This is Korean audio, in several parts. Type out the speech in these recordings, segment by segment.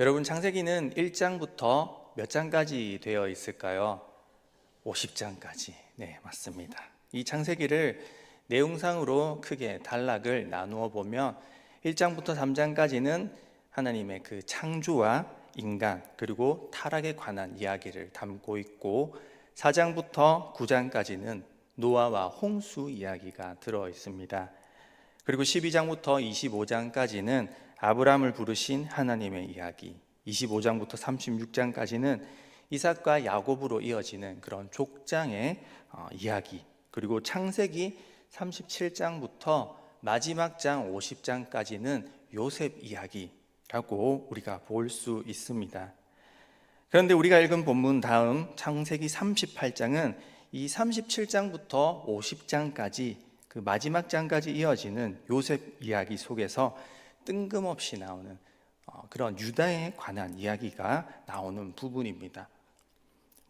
여러분, 창세기는 1장부터 몇 장까지 되어 있을까요? 50장까지. 네, 맞습니다. 이 창세기를 내용상으로 크게 단락을 나누어 보면 1장부터 3장까지는 하나님의 그 창조와 인간 그리고 타락에 관한 이야기를 담고 있고, 4장부터 9장까지는 노아와 홍수 이야기가 들어 있습니다. 그리고 12장부터 25장까지는 아브라함을 부르신 하나님의 이야기, 25장부터 36장까지는 이삭과 야곱으로 이어지는 그런 족장의 이야기, 그리고 창세기 37장부터 마지막 장 50장까지는 요셉 이야기라고 우리가 볼 수 있습니다. 그런데 우리가 읽은 본문 다음 창세기 38장은 이 37장부터 50장까지 그 마지막 장까지 이어지는 요셉 이야기 속에서 뜬금없이 나오는 그런 유다에 관한 이야기가 나오는 부분입니다.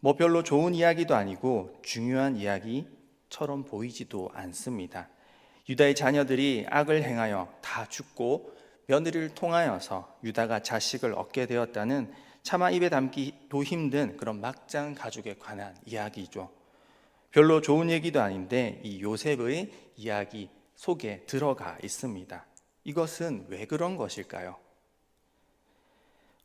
뭐 별로 좋은 이야기도 아니고 중요한 이야기처럼 보이지도 않습니다. 유다의 자녀들이 악을 행하여 다 죽고 며느리를 통하여서 유다가 자식을 얻게 되었다는 차마 입에 담기도 힘든 그런 막장 가족에 관한 이야기죠. 별로 좋은 얘기도 아닌데 이 요셉의 이야기 속에 들어가 있습니다. 이것은 왜 그런 것일까요?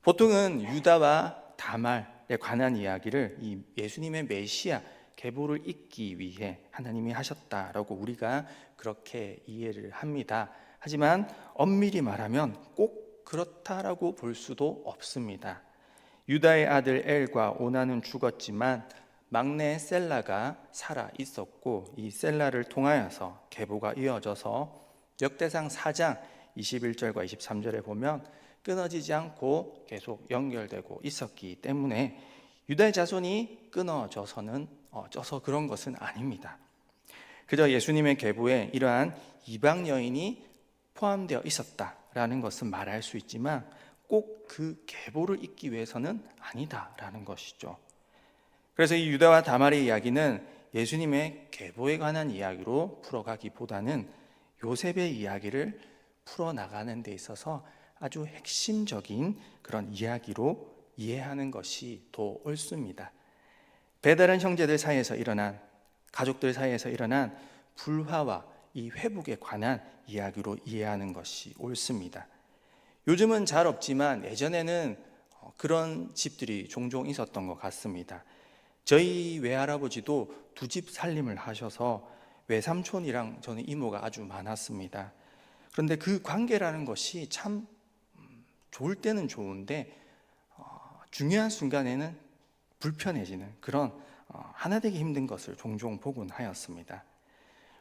보통은 유다와 다말에 관한 이야기를 이 예수님의 메시아 계보를 잇기 위해 하나님이 하셨다라고 우리가 그렇게 이해를 합니다. 하지만 엄밀히 말하면 꼭 그렇다라고 볼 수도 없습니다. 유다의 아들 엘과 오나는 죽었지만 막내 셀라가 살아 있었고, 이 셀라를 통하여서 계보가 이어져서 역대상 4장 21절과 23절에 보면 끊어지지 않고 계속 연결되고 있었기 때문에 유다의 자손이 끊어져서는 쪄서 그런 것은 아닙니다. 그저 예수님의 계보에 이러한 이방 여인이 포함되어 있었다라는 것은 말할 수 있지만 꼭 그 계보를 잇기 위해서는 아니다라는 것이죠. 그래서 이 유다와 다말의 이야기는 예수님의 계보에 관한 이야기로 풀어가기보다는 요셉의 이야기를 풀어나가는 데 있어서 아주 핵심적인 그런 이야기로 이해하는 것이 더 옳습니다. 배다른 형제들 사이에서 일어난, 가족들 사이에서 일어난 불화와 이 회복에 관한 이야기로 이해하는 것이 옳습니다. 요즘은 잘 없지만 예전에는 그런 집들이 종종 있었던 것 같습니다. 저희 외할아버지도 두 집 살림을 하셔서 외삼촌이랑 저는 이모가 아주 많았습니다. 그런데 그 관계라는 것이 참 좋을 때는 좋은데 중요한 순간에는 불편해지는 그런 하나 되기 힘든 것을 종종 보곤 하였습니다.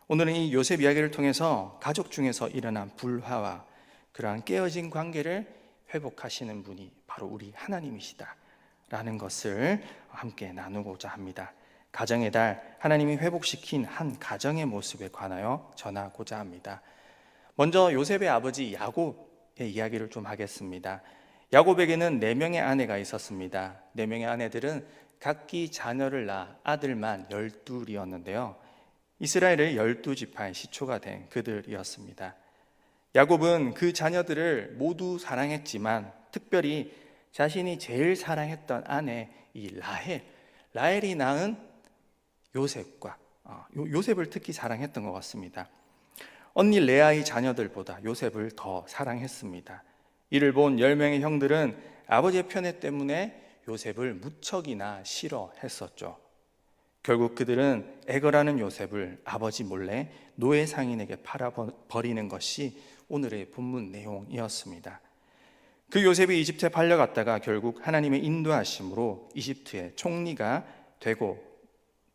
오늘은 이 요셉 이야기를 통해서 가족 중에서 일어난 불화와 그러한 깨어진 관계를 회복하시는 분이 바로 우리 하나님이시다라는 것을 함께 나누고자 합니다. 가정의 달, 하나님이 회복시킨 한 가정의 모습에 관하여 전하고자 합니다. 먼저 요셉의 아버지 야곱의 이야기를 좀 하겠습니다. 야곱에게는 4명의 아내가 있었습니다. 4명의 아내들은 각기 자녀를 낳아 아들만 12이었는데요. 이스라엘의 12지파의 시초가 된 그들이었습니다. 야곱은 그 자녀들을 모두 사랑했지만 특별히 자신이 제일 사랑했던 아내 이 라헬이 낳은 요셉과 요셉을 특히 사랑했던 것 같습니다. 언니 레아의 자녀들보다 요셉을 더 사랑했습니다. 이를 본 10명의 형들은 아버지의 편애 때문에 요셉을 무척이나 싫어했었죠. 결국 그들은 애걸하는 요셉을 아버지 몰래 노예 상인에게 팔아버리는 것이 오늘의 본문 내용이었습니다. 그 요셉이 이집트에 팔려갔다가 결국 하나님의 인도하심으로 이집트의 총리가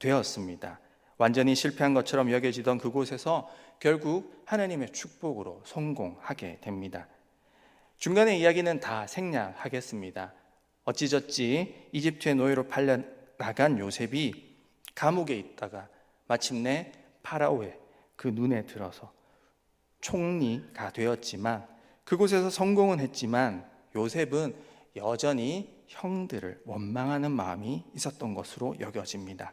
되었습니다. 완전히 실패한 것처럼 여겨지던 그곳에서 결국 하나님의 축복으로 성공하게 됩니다. 중간의 이야기는 다 생략하겠습니다. 어찌저찌 이집트의 노예로 팔려나간 요셉이 감옥에 있다가 마침내 파라오의 그 눈에 들어서 총리가 되었지만 그곳에서 성공은 했지만 요셉은 여전히 형들을 원망하는 마음이 있었던 것으로 여겨집니다.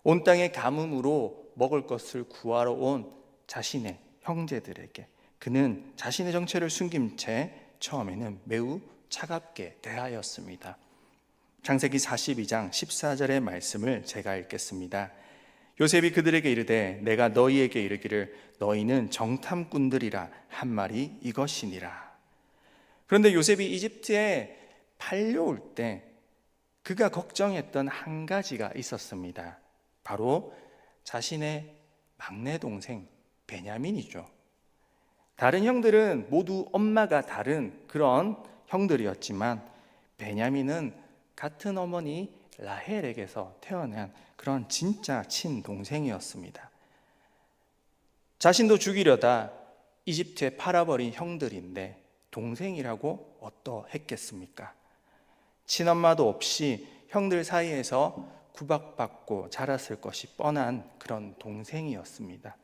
온 땅의 가뭄으로 먹을 것을 구하러 온 자신의 형제들에게 그는 자신의 정체를 숨긴 채 처음에는 매우 차갑게 대하였습니다. 창세기 42장 14절의 말씀을 제가 읽겠습니다. 요셉이 그들에게 이르되 내가 너희에게 이르기를 너희는 정탐꾼들이라 한 말이 이것이니라. 그런데 요셉이 이집트에 팔려올 때 그가 걱정했던 한 가지가 있었습니다. 바로 자신의 막내 동생 베냐민이죠. 다른 형들은 모두 엄마가 다른 그런 형들이었지만 베냐민은 같은 어머니 라헬에게서 태어난 그런 진짜 친동생이었습니다. 자신도 죽이려다 이집트에 팔아버린 형들인데 동생이라고 어떠했겠습니까? 친엄마도 없이 형들 사이에서 구박받고 자랐을 것이 뻔한 그런 동생이었습니다.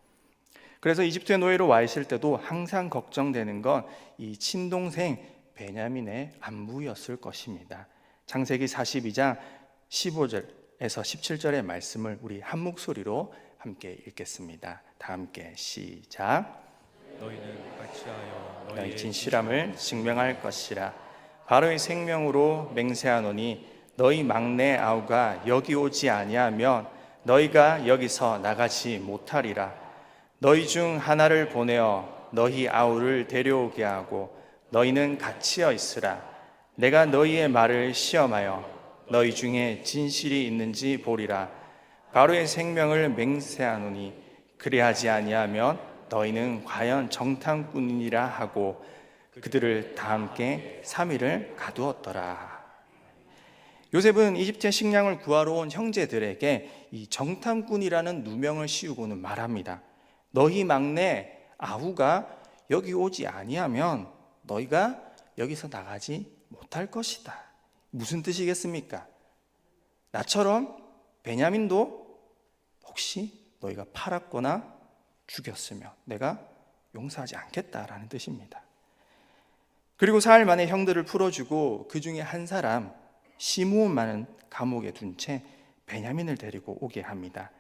그래서 이집트의 노예로 와 있을 때도 항상 걱정되는 건 이 친동생 베냐민의 안부였을 것입니다. 창세기 42장 15절에서 17절의 말씀을 우리 한 목소리로 함께 읽겠습니다. 다 함께 시작. 너희는 같이하여 너희 진실함을 증명할 것이라. 바로의 생명으로 맹세하노니 너희 막내 아우가 여기 오지 아니하면 너희가 여기서 나가지 못하리라. 너희 중 하나를 보내어 너희 아우를 데려오게 하고 너희는 갇혀 있으라. 내가 너희의 말을 시험하여 너희 중에 진실이 있는지 보리라. 바로의 생명을 맹세하노니 그리하지 아니하면 너희는 과연 정탐꾼이라 하고 그들을 다 함께 3일을 가두었더라. 요셉은 이집트의 식량을 구하러 온 형제들에게 이 정탐꾼이라는 누명을 씌우고는 말합니다. 너희 막내 아후가 여기 오지 아니하면 너희가 여기서 나가지 못할 것이다. 무슨 뜻이겠습니까? 나처럼 베냐민도 혹시 너희가 팔았거나 죽였으면 내가 용서하지 않겠다라는 뜻입니다. 그리고 사흘 만에 형들을 풀어주고 그 중에 한 사람 시므온만은 감옥에 둔 채 베냐민을 데리고 오게 합니다.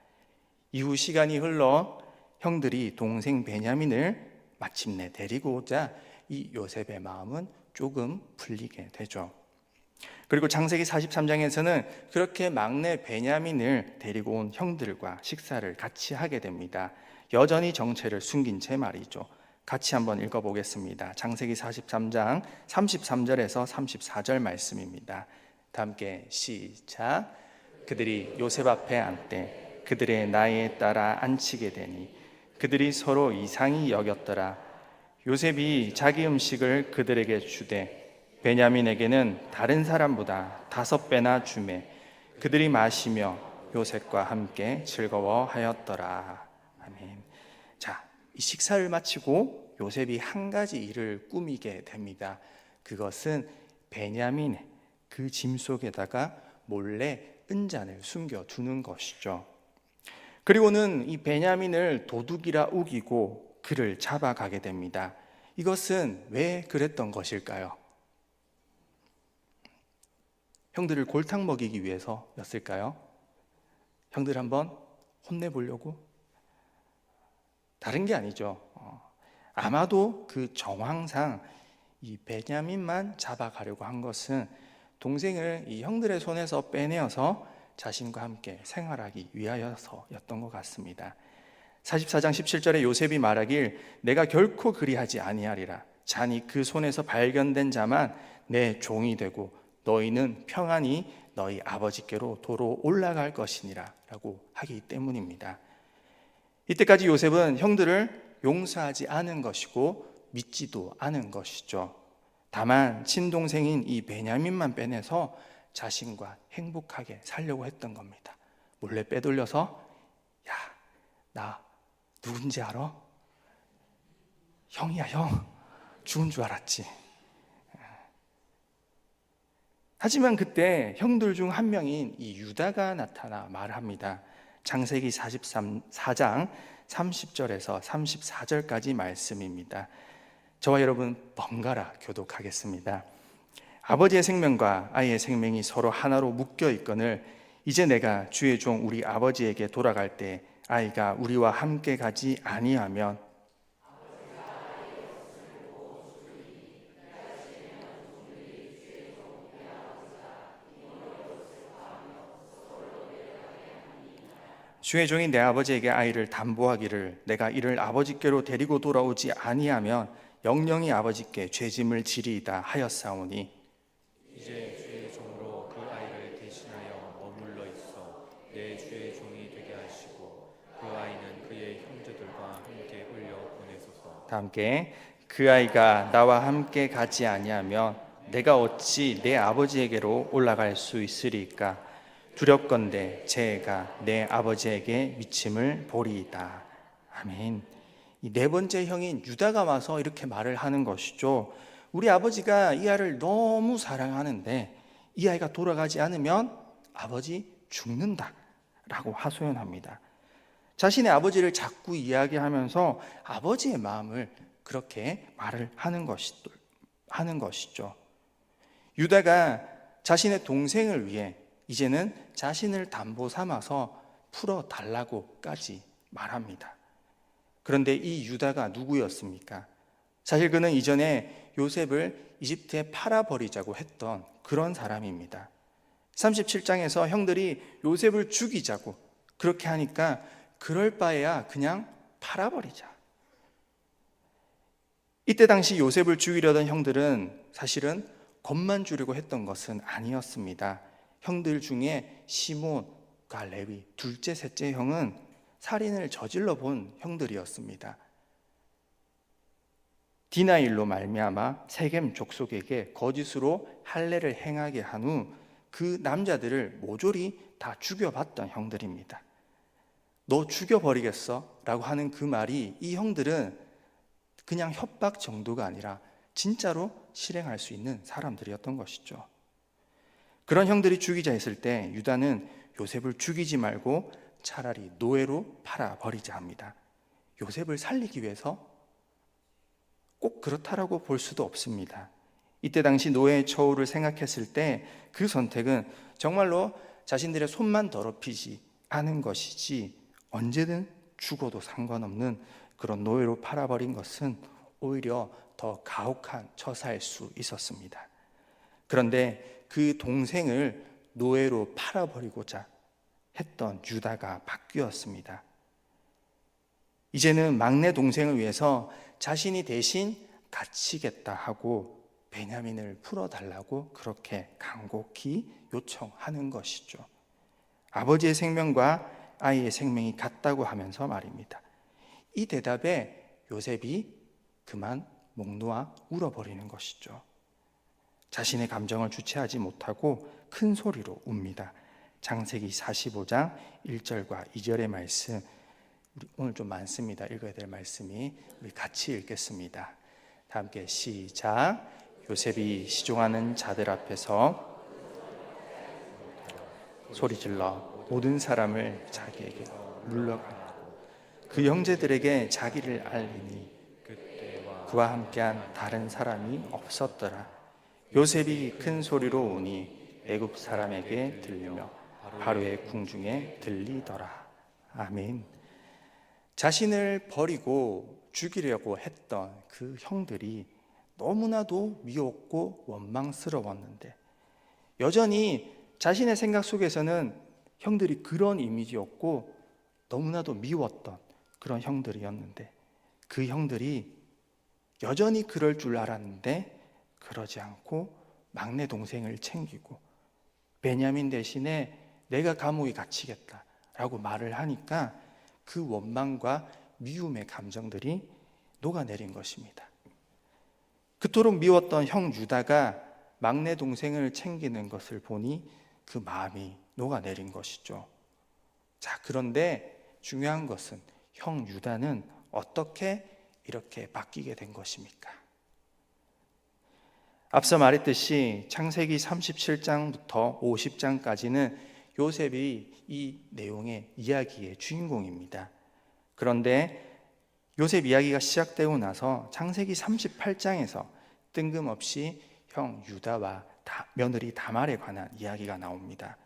이후 시간이 흘러 형들이 동생 베냐민을 마침내 데리고 오자 이 요셉의 마음은 조금 풀리게 되죠. 그리고 창세기 43장에서는 그렇게 막내 베냐민을 데리고 온 형들과 식사를 같이 하게 됩니다. 여전히 정체를 숨긴 채 말이죠. 같이 한번 읽어보겠습니다. 창세기 43장 33절에서 34절 말씀입니다. 다 함께 시작. 그들이 요셉 앞에 앉되 그들의 나이에 따라 앉히게 되니 그들이 서로 이상히 여겼더라. 요셉이 자기 음식을 그들에게 주되 베냐민에게는 다른 사람보다 5배나 주매 그들이 마시며 요셉과 함께 즐거워하였더라. 아멘. 자, 이 식사를 마치고 요셉이 한 가지 일을 꾸미게 됩니다. 그것은 베냐민의 그 짐 속에다가 몰래 은잔을 숨겨두는 것이죠. 그리고는 이 베냐민을 도둑이라 우기고 그를 잡아가게 됩니다. 이것은 왜 그랬던 것일까요? 형들을 골탕 먹이기 위해서였을까요? 형들 한번 혼내보려고? 다른 게 아니죠. 아마도 그 정황상 이 베냐민만 잡아가려고 한 것은 동생을 이 형들의 손에서 빼내어서 자신과 함께 생활하기 위하여서였던 것 같습니다. 44장 17절에 요셉이 말하길 내가 결코 그리하지 아니하리라. 잔이 그 손에서 발견된 자만 내 종이 되고 너희는 평안히 너희 아버지께로 도로 올라갈 것이니라 라고 하기 때문입니다. 이때까지 요셉은 형들을 용서하지 않은 것이고 믿지도 않은 것이죠. 다만 친동생인 이 베냐민만 빼내서 자신과 행복하게 살려고 했던 겁니다. 몰래 빼돌려서 야, 나 누군지 알아? 형이야, 형. 죽은 줄 알았지. 하지만 그때 형들 중 한 명인 이 유다가 나타나 말합니다. 창세기 44장 30절에서 34절까지 말씀입니다. 저와 여러분 번갈아 교독하겠습니다. 아버지의 생명과 아이의 생명이 서로 하나로 묶여 있거늘 이제 내가 주의 종 우리 아버지에게 돌아갈 때 아이가 우리와 함께 가지 아니하면 주의 종이 내 아버지에게 아이를 담보하기를 내가 이를 아버지께로 데리고 돌아오지 아니하면 영영이 아버지께 죄짐을 지리이다 하였사오니 이제 주의 종으로 그 아이를 대신하여 머물러 있어 내 주의 종이 되게 하시고 그 아이는 그의 형제들과 함께 흘려 보내소서. 다 함께 그 아이가 나와 함께 가지 아니하면 내가 어찌 내 아버지에게로 올라갈 수 있으리까? 두렵건대 제가 내 아버지에게 미침을 보리이다. 아멘. 이 네 번째 형인 유다가 와서 이렇게 말을 하는 것이죠. 우리 아버지가 이 아이를 너무 사랑하는데 이 아이가 돌아가지 않으면 아버지 죽는다 라고 하소연합니다. 자신의 아버지를 자꾸 이야기하면서 아버지의 마음을 그렇게 말을 하는 것이죠. 유다가 자신의 동생을 위해 이제는 자신을 담보 삼아서 풀어달라고까지 말합니다. 그런데 이 유다가 누구였습니까? 사실 그는 이전에 요셉을 이집트에 팔아버리자고 했던 그런 사람입니다. 37장에서 형들이 요셉을 죽이자고 그렇게 하니까 그럴 바에야 그냥 팔아버리자. 이때 당시 요셉을 죽이려던 형들은 사실은 겁만 주려고 했던 것은 아니었습니다. 형들 중에 시몬과 레위, 둘째, 셋째 형은 살인을 저질러 본 형들이었습니다. 디나 일로 말미암아 세겜 족속에게 거짓으로 할례를 행하게 한 후 그 남자들을 모조리 다 죽여봤던 형들입니다. 너 죽여버리겠어? 라고 하는 그 말이 이 형들은 그냥 협박 정도가 아니라 진짜로 실행할 수 있는 사람들이었던 것이죠. 그런 형들이 죽이자 했을 때 유다는 요셉을 죽이지 말고 차라리 노예로 팔아버리자 합니다. 요셉을 살리기 위해서 꼭 그렇다라고 볼 수도 없습니다. 이때 당시 노예의 처우를 생각했을 때 그 선택은 정말로 자신들의 손만 더럽히지 않은 것이지 언제든 죽어도 상관없는 그런 노예로 팔아버린 것은 오히려 더 가혹한 처사일 수 있었습니다. 그런데 그 동생을 노예로 팔아버리고자 했던 유다가 바뀌었습니다. 이제는 막내 동생을 위해서 자신이 대신 갇히겠다 하고 베냐민을 풀어달라고 그렇게 간곡히 요청하는 것이죠. 아버지의 생명과 아이의 생명이 같다고 하면서 말입니다. 이 대답에 요셉이 그만 목 놓아 울어버리는 것이죠. 자신의 감정을 주체하지 못하고 큰 소리로 웁니다. 창세기 45장 1절과 2절의 말씀, 우리 오늘 좀 많습니다. 읽어야 될 말씀이. 우리 같이 읽겠습니다. 다 함께 시작. 요셉이 시종하는 자들 앞에서 소리질러 모든 사람을 자기에게 물러가고 그 형제들에게 자기를 알리니 그와 함께한 다른 사람이 없었더라. 요셉이 큰 소리로 우니 애굽 사람에게 들리며 바로의 궁중에 들리더라. 아멘. 자신을 버리고 죽이려고 했던 그 형들이 너무나도 미웠고 원망스러웠는데 여전히 자신의 생각 속에서는 형들이 그런 이미지였고 너무나도 미웠던 그런 형들이었는데 그 형들이 여전히 그럴 줄 알았는데 그러지 않고 막내 동생을 챙기고 베냐민 대신에 내가 감옥에 갇히겠다라고 말을 하니까 그 원망과 미움의 감정들이 녹아내린 것입니다. 그토록 미웠던 형 유다가 막내 동생을 챙기는 것을 보니 그 마음이 녹아내린 것이죠. 자, 그런데 중요한 것은 형 유다는 어떻게 이렇게 바뀌게 된 것입니까? 앞서 말했듯이 창세기 37장부터 50장까지는 요셉이 이 내용의 이야기의 주인공입니다. 그런데 요셉 이야기가 시작되고 나서 창세기 38장에서 뜬금없이 형 유다와 며느리 다말에 관한 이야기가 나옵니다.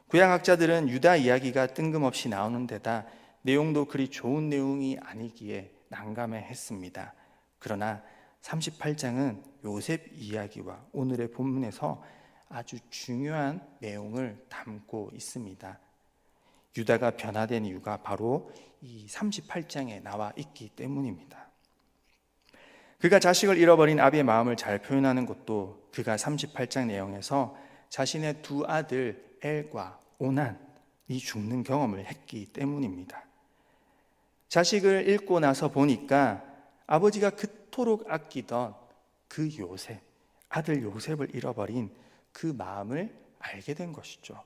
구약학자들은 유다 이야기가 뜬금없이 나오는 데다 내용도 그리 좋은 내용이 아니기에 난감해했습니다. 그러나 38장은 요셉 이야기와 오늘의 본문에서 아주 중요한 내용을 담고 있습니다. 유다가 변화된 이유가 바로 이 38장에 나와 있기 때문입니다. 그가 자식을 잃어버린 아비의 마음을 잘 표현하는 것도 그가 38장 내용에서 자신의 두 아들 엘과 오난이 죽는 경험을 했기 때문입니다. 자식을 잃고 나서 보니까 아버지가 그토록 아끼던 그 요셉, 아들 요셉을 잃어버린 그 마음을 알게 된 것이죠.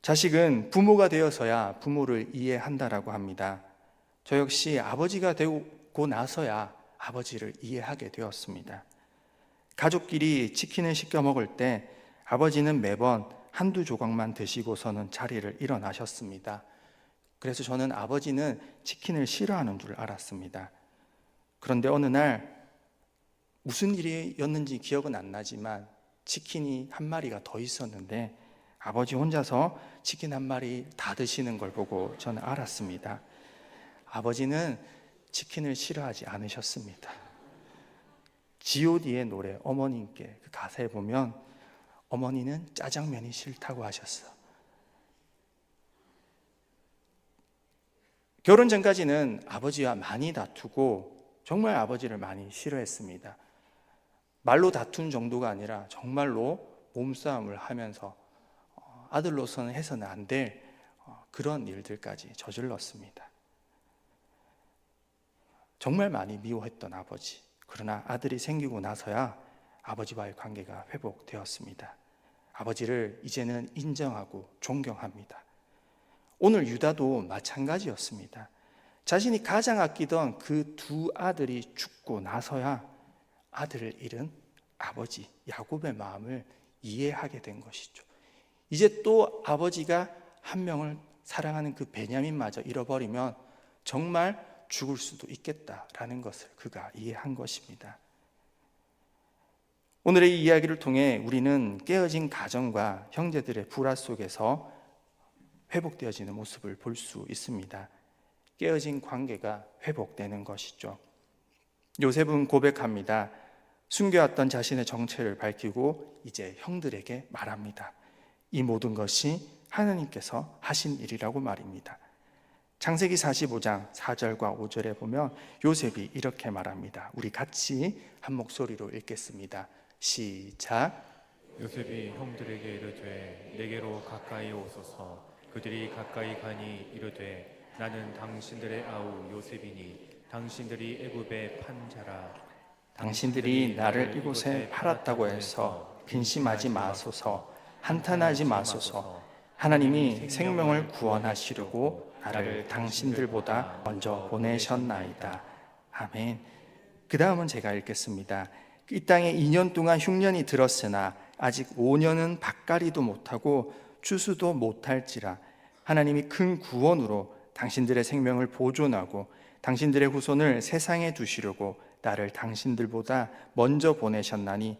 자식은 부모가 되어서야 부모를 이해한다라고 합니다. 저 역시 아버지가 되고 나서야 아버지를 이해하게 되었습니다. 가족끼리 치킨을 시켜 먹을 때 아버지는 매번 한두 조각만 드시고서는 자리를 일어나셨습니다. 그래서 저는 아버지는 치킨을 싫어하는 줄 알았습니다. 그런데 어느 날 무슨 일이었는지 기억은 안 나지만 치킨이 한 마리가 더 있었는데 아버지 혼자서 치킨 한 마리 다 드시는 걸 보고 저는 알았습니다. 아버지는 치킨을 싫어하지 않으셨습니다. G.O.D의 노래 어머님께 그 가사에 보면 어머니는 짜장면이 싫다고 하셨어. 결혼 전까지는 아버지와 많이 다투고 정말 아버지를 많이 싫어했습니다. 말로 다툰 정도가 아니라 정말로 몸싸움을 하면서 아들로서는 해서는 안 될 그런 일들까지 저질렀습니다. 정말 많이 미워했던 아버지. 그러나 아들이 생기고 나서야 아버지와의 관계가 회복되었습니다. 아버지를 이제는 인정하고 존경합니다. 오늘 유다도 마찬가지였습니다. 자신이 가장 아끼던 그 두 아들이 죽고 나서야 아들을 잃은 아버지 야곱의 마음을 이해하게 된 것이죠. 이제 또 아버지가 한 명을 사랑하는 그 베냐민마저 잃어버리면 정말 죽을 수도 있겠다라는 것을 그가 이해한 것입니다. 오늘의 이 이야기를 통해 우리는 깨어진 가정과 형제들의 불화 속에서 회복되어지는 모습을 볼 수 있습니다. 깨어진 관계가 회복되는 것이죠. 요셉은 고백합니다. 숨겨왔던 자신의 정체를 밝히고 이제 형들에게 말합니다. 이 모든 것이 하나님께서 하신 일이라고 말입니다. 창세기 45장 4절과 5절에 보면 요셉이 이렇게 말합니다. 우리 같이 한 목소리로 읽겠습니다. 시작. 요셉이 형들에게 이르되 내게로 가까이 오소서. 그들이 가까이 가니 이르되 나는 당신들의 아우 요셉이니 당신들이 애굽에 판 자라. 당신들이 나를 이곳에 팔았다고 해서 근심하지 마소서. 한탄하지 마소서. 하나님이 생명을 구원하시려고 나를 당신들보다 먼저 보내셨나이다. 아멘. 그 다음은 제가 읽겠습니다. 이 땅에 2년 동안 흉년이 들었으나 아직 5년은 밭갈이도 못하고 추수도 못할지라 하나님이 큰 구원으로 당신들의 생명을 보존하고 당신들의 후손을 세상에 두시려고 나를 당신들보다 먼저 보내셨나니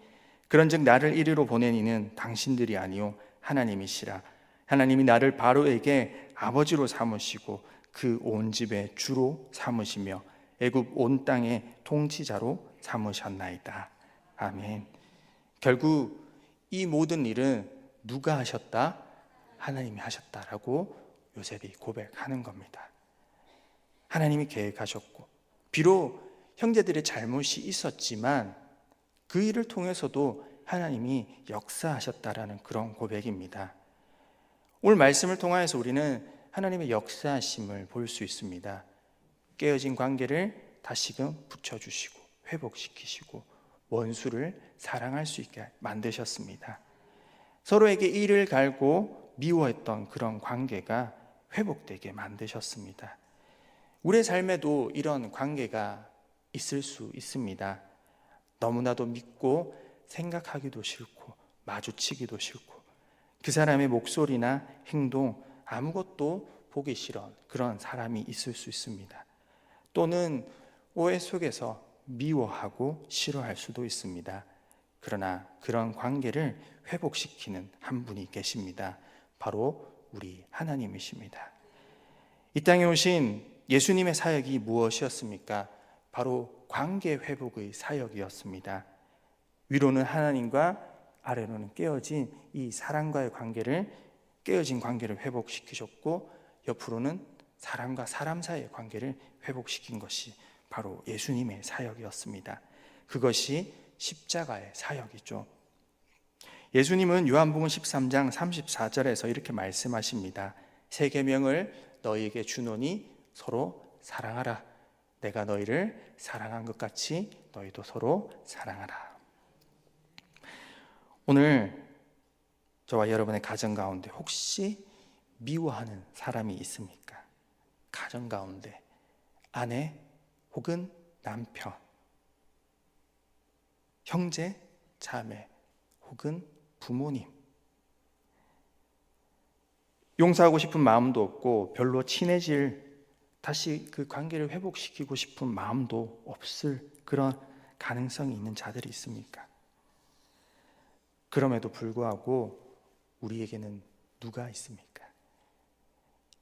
그런즉 나를 이리로 보낸 이는 당신들이 아니요 하나님이시라. 하나님이 나를 바로에게 아버지로 삼으시고 그 온 집의 주로 삼으시며 애굽 온 땅의 통치자로 삼으셨나이다. 아멘. 결국 이 모든 일은 누가 하셨다? 하나님이 하셨다라고 요셉이 고백하는 겁니다. 하나님이 계획하셨고 비록 형제들의 잘못이 있었지만 그 일을 통해서도 하나님이 역사하셨다라는 그런 고백입니다. 오늘 말씀을 통하여서 우리는 하나님의 역사하심을 볼 수 있습니다. 깨어진 관계를 다시금 붙여주시고 회복시키시고 원수를 사랑할 수 있게 만드셨습니다. 서로에게 이를 갈고 미워했던 그런 관계가 회복되게 만드셨습니다. 우리의 삶에도 이런 관계가 있을 수 있습니다. 너무나도 믿고 생각하기도 싫고 마주치기도 싫고 그 사람의 목소리나 행동 아무것도 보기 싫은 그런 사람이 있을 수 있습니다. 또는 오해 속에서 미워하고 싫어할 수도 있습니다. 그러나 그런 관계를 회복시키는 한 분이 계십니다. 바로 우리 하나님이십니다. 이 땅에 오신 예수님의 사역이 무엇이었습니까? 바로 관계 회복의 사역이었습니다. 위로는 하나님과 아래로는 깨어진 이 사람과의 관계를 깨어진 관계를 회복시키셨고, 옆으로는 사람과 사람 사이의 관계를 회복시킨 것이 바로 예수님의 사역이었습니다. 그것이 십자가의 사역이죠. 예수님은 요한복음 13장 34절에서 이렇게 말씀하십니다. 새 계명을 너희에게 주노니 서로 사랑하라. 내가 너희를 사랑한 것 같이 너희도 서로 사랑하라. 오늘 저와 여러분의 가정 가운데 혹시 미워하는 사람이 있습니까? 가정 가운데 아내 혹은 남편, 형제, 자매 혹은 부모님, 용서하고 싶은 마음도 없고 별로 다시 그 관계를 회복시키고 싶은 마음도 없을 그런 가능성이 있는 자들이 있습니까? 그럼에도 불구하고 우리에게는 누가 있습니까?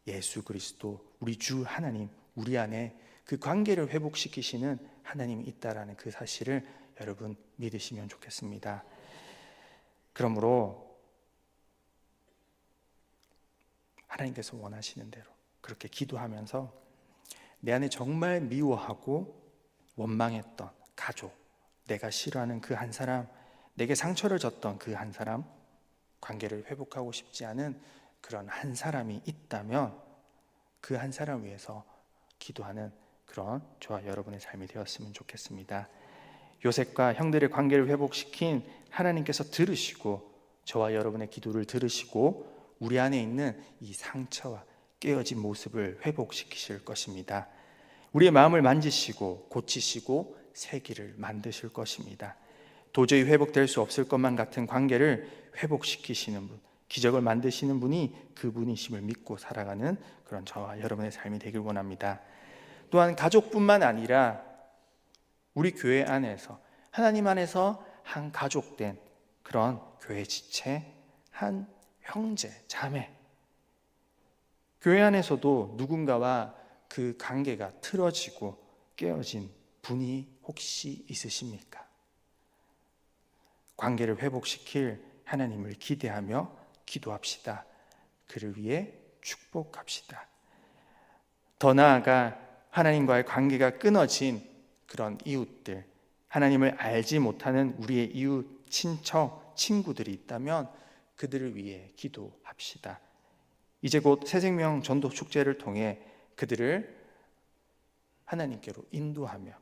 예수 그리스도, 우리 주 하나님, 우리 안에 그 관계를 회복시키시는 하나님이 있다라는 그 사실을 여러분 믿으시면 좋겠습니다. 그러므로 하나님께서 원하시는 대로 그렇게 기도하면서 내 안에 정말 미워하고 원망했던 가족, 내가 싫어하는 그 한 사람, 내게 상처를 줬던 그 한 사람, 관계를 회복하고 싶지 않은 그런 한 사람이 있다면 그 한 사람 위해서 기도하는 그런 저와 여러분의 삶이 되었으면 좋겠습니다. 요셉과 형들의 관계를 회복시킨 하나님께서 들으시고 저와 여러분의 기도를 들으시고 우리 안에 있는 이 상처와 깨어진 모습을 회복시키실 것입니다. 우리의 마음을 만지시고 고치시고 새 길을 만드실 것입니다. 도저히 회복될 수 없을 것만 같은 관계를 회복시키시는 분, 기적을 만드시는 분이 그분이심을 믿고 살아가는 그런 저와 여러분의 삶이 되길 원합니다. 또한 가족뿐만 아니라 우리 교회 안에서 하나님 안에서 한 가족된 그런 교회 지체, 한 형제, 자매, 교회 안에서도 누군가와 그 관계가 틀어지고 깨어진 분이 혹시 있으십니까? 관계를 회복시킬 하나님을 기대하며 기도합시다. 그를 위해 축복합시다. 더 나아가 하나님과의 관계가 끊어진 그런 이웃들, 하나님을 알지 못하는 우리의 이웃, 친척, 친구들이 있다면 그들을 위해 기도합시다. 이제 곧 새생명 전도 축제를 통해 그들을 하나님께로 인도하며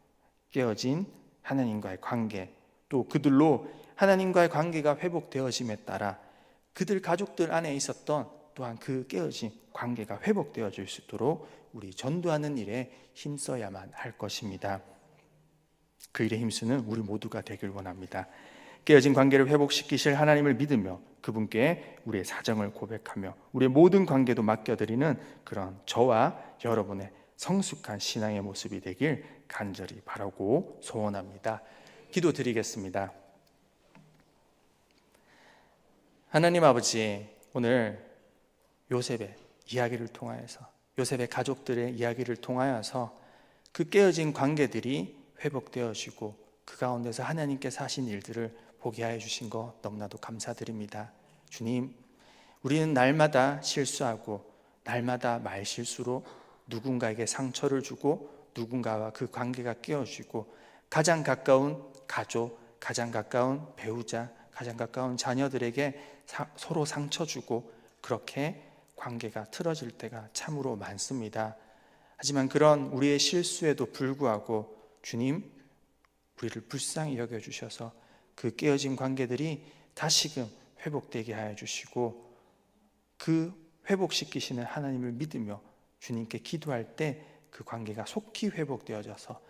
깨어진 하나님과의 관계, 또 그들로 하나님과의 관계가 회복되어짐에 따라 그들 가족들 안에 있었던 또한 그 깨어진 관계가 회복되어질 수 있도록 우리 전도하는 일에 힘써야만 할 것입니다. 그 일에 힘쓰는 우리 모두가 되길 원합니다. 깨어진 관계를 회복시키실 하나님을 믿으며 그분께 우리의 사정을 고백하며 우리의 모든 관계도 맡겨드리는 그런 저와 여러분의 성숙한 신앙의 모습이 되길 간절히 바라고 소원합니다. 기도드리겠습니다. 하나님 아버지, 오늘 요셉의 이야기를 통하여서, 요셉의 가족들의 이야기를 통하여서 그 깨어진 관계들이 회복되어지고 그 가운데서 하나님께서 하신 일들을 보게 하여 주신 것 너무나도 감사드립니다. 주님, 우리는 날마다 실수하고 날마다 말실수로 누군가에게 상처를 주고 누군가와 그 관계가 깨어지고 가장 가까운 가족, 가장 가까운 배우자, 가장 가까운 자녀들에게 서로 상처 주고 그렇게 관계가 틀어질 때가 참으로 많습니다. 하지만 그런 우리의 실수에도 불구하고 주님, 우리를 불쌍히 여겨주셔서 그 깨어진 관계들이 다시금 회복되게 하여 주시고 그 회복시키시는 하나님을 믿으며 주님께 기도할 때 그 관계가 속히 회복되어져서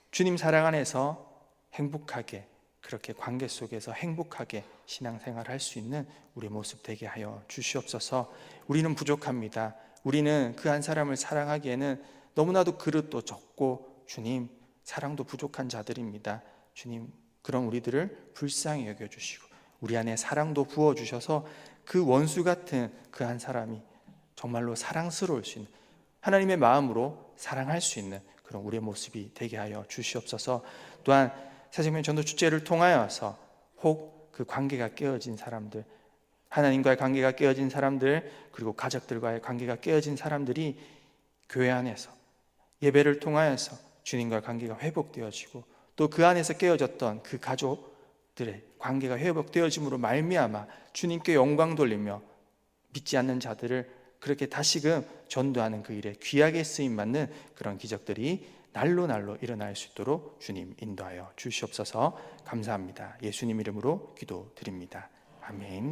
주님 사랑 안에서 행복하게, 그렇게 관계 속에서 행복하게 신앙생활을 할 수 있는 우리의 모습 되게 하여 주시옵소서. 우리는 부족합니다. 우리는 그 한 사람을 사랑하기에는 너무나도 그릇도 적고 주님 사랑도 부족한 자들입니다. 주님, 그런 우리들을 불쌍히 여겨주시고 우리 안에 사랑도 부어주셔서 그 원수 같은 그 한 사람이 정말로 사랑스러울 수 있는, 하나님의 마음으로 사랑할 수 있는 그런 우리의 모습이 되게 하여 주시옵소서. 또한 새생명 전도 축제를 통하여서 혹 그 관계가 깨어진 사람들, 하나님과의 관계가 깨어진 사람들, 그리고 가족들과의 관계가 깨어진 사람들이 교회 안에서 예배를 통하여서 주님과의 관계가 회복되어지고, 또 그 안에서 깨어졌던 그 가족들의 관계가 회복되어짐으로 말미암아 주님께 영광 돌리며 믿지 않는 자들을 그렇게 다시금 전도하는 그 일에 귀하게 쓰임받는 그런 기적들이 날로 날로 일어날 수 있도록 주님 인도하여 주시옵소서. 감사합니다. 예수님 이름으로 기도드립니다. 아멘.